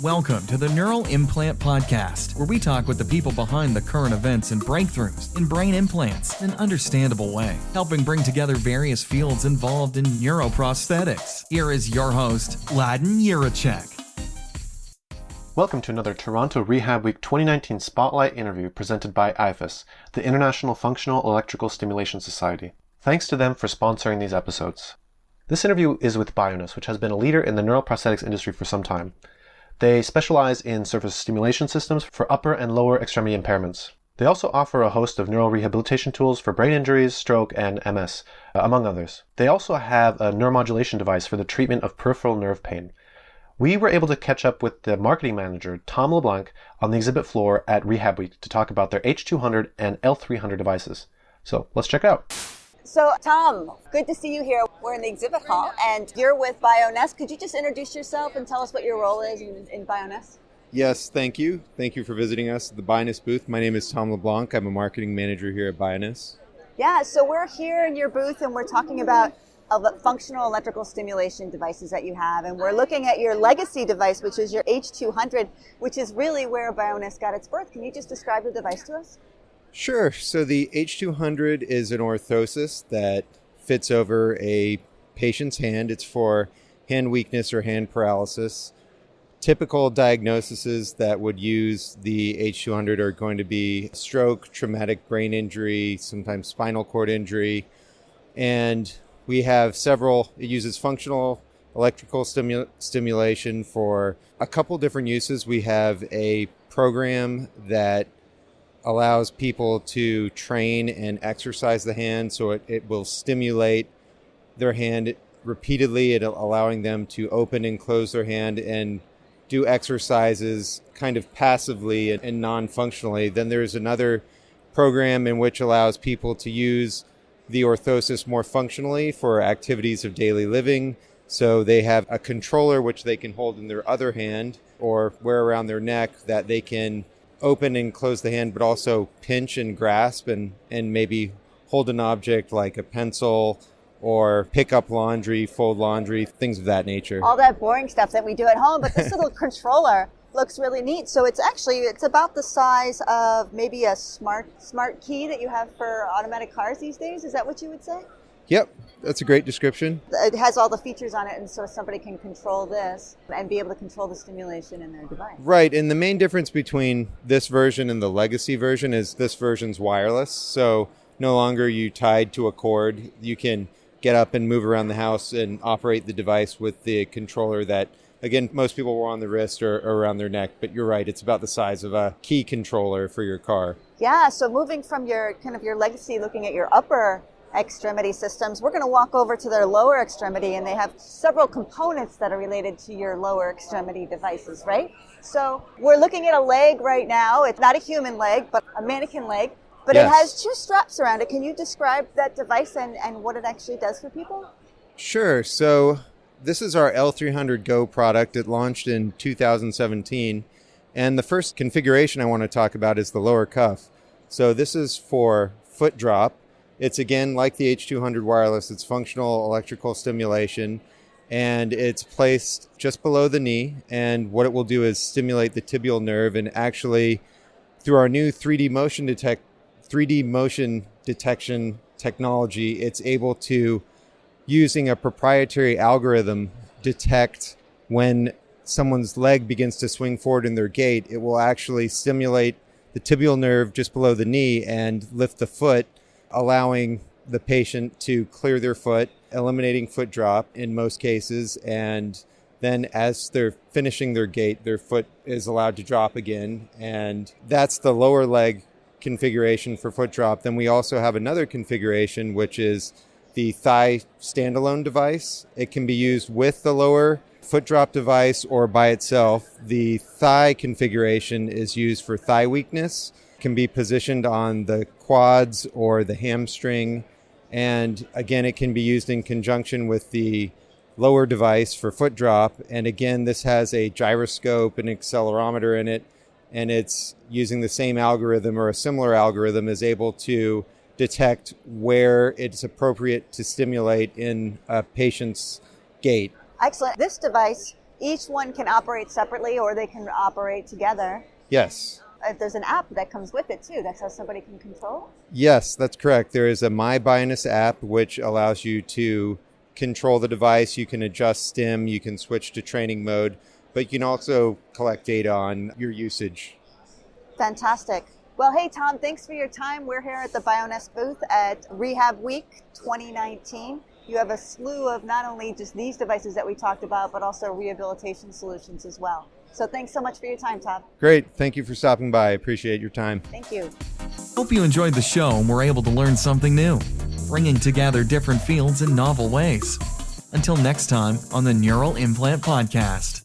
Welcome to the Neural Implant Podcast, where we talk with the people behind the current events and breakthroughs in brain implants in an understandable way, helping bring together various fields involved in neuroprosthetics. Here is your host, Ladan Neurotech. Welcome to another Toronto RehabWeek 2019 Spotlight interview presented by IFAS, the International Functional Electrical Stimulation Society. Thanks to them for sponsoring these episodes. This interview is with Bioness, which has been a leader in the neuroprosthetics industry for some time. They specialize in surface stimulation systems for upper and lower extremity impairments. They also offer a host of neurorehabilitation tools for brain injuries, stroke, and MS, among others. They also have a neuromodulation device for the treatment of peripheral nerve pain. We were able to catch up with the marketing manager, Tom LeBlanc, on the exhibit floor at RehabWeek to talk about their H200 and L300 devices. So let's check it out. So, Tom, good to see you here. We're in the exhibit hall, and you're with Bioness. Could you just introduce yourself and tell us what your role is in Bioness? Yes, thank you. Thank you for visiting us at the Bioness booth. My name is Tom LeBlanc. I'm a marketing manager here at Bioness. Yeah, so we're here in your booth, and we're talking about functional electrical stimulation devices that you have, and we're looking at your legacy device, which is your H200, which is really where Bioness got its birth. Can you just describe the device to us? Sure. So the H200 is an orthosis that fits over a patient's hand. It's for hand weakness or hand paralysis. Typical diagnoses that would use the H200 are going to be stroke, traumatic brain injury, sometimes spinal cord injury, and we have several. It uses functional electrical stimulation for a couple different uses. We have a program that allows people to train and exercise the hand, so it will stimulate their hand repeatedly, allowing them to open and close their hand and do exercises kind of passively and non-functionally. Then there's another program in which allows people to use the orthosis more functionally for activities of daily living. So they have a controller which they can hold in their other hand or wear around their neck that they can open and close the hand, but also pinch and grasp and maybe hold an object like a pencil or pick up laundry, fold laundry, things of that nature. All that boring stuff that we do at home, but this little controller looks really neat. So it's about the size of maybe a smart key that you have for automatic cars these days. Is that what you would say? Yep, that's a great description. It has all the features on it, and so somebody can control this and be able to control the stimulation in their device. Right, and the main difference between this version and the legacy version is this version's wireless. So no longer are you tied to a cord. You can get up and move around the house and operate the device with the controller that, again, most people were on the wrist or around their neck, but you're right, it's about the size of a key controller for your car. Yeah, so moving from your legacy, looking at your upper extremity systems, we're going to walk over to their lower extremity, and they have several components that are related to your lower extremity devices, right? So we're looking at a leg right now. It's not a human leg, but a mannequin leg, but Yes. It has two straps around it. Can you describe that device and what it actually does for people? Sure. So this is our L300 Go product. It launched in 2017. And the first configuration I want to talk about is the lower cuff. So this is for foot drop. It's, again, like the H200 wireless. It's functional electrical stimulation. And it's placed just below the knee. And what it will do is stimulate the tibial nerve. And actually, through our new 3D motion detection technology, it's able to, using a proprietary algorithm, detect when someone's leg begins to swing forward in their gait. It will actually stimulate the tibial nerve just below the knee and lift the foot, allowing the patient to clear their foot, eliminating foot drop in most cases. And then as they're finishing their gait, their foot is allowed to drop again. And that's the lower leg configuration for foot drop. Then we also have another configuration, which is the thigh standalone device. It can be used with the lower foot drop device or by itself. The thigh configuration is used for thigh weakness. It can be positioned on the quads or the hamstring. And again, it can be used in conjunction with the lower device for foot drop. And again, this has a gyroscope and accelerometer in it. And it's using the same algorithm or a similar algorithm, is able to detect where it's appropriate to stimulate in a patient's gait. Excellent. This device each one can operate separately or they can operate together. Yes. There's an app that comes with it too. That's how somebody can control. Yes, that's correct. There is a My Bioness app which allows you to control the device. You can adjust stim, you can switch to training mode, but you can also collect data on your usage. Fantastic. Well, hey, Tom, thanks for your time. We're here at the Bioness booth at RehabWeek 2019. You have a slew of not only just these devices that we talked about, but also rehabilitation solutions as well. So thanks so much for your time, Tom. Great. Thank you for stopping by. I appreciate your time. Thank you. Hope you enjoyed the show and were able to learn something new, bringing together different fields in novel ways. Until next time on the Neural Implant Podcast.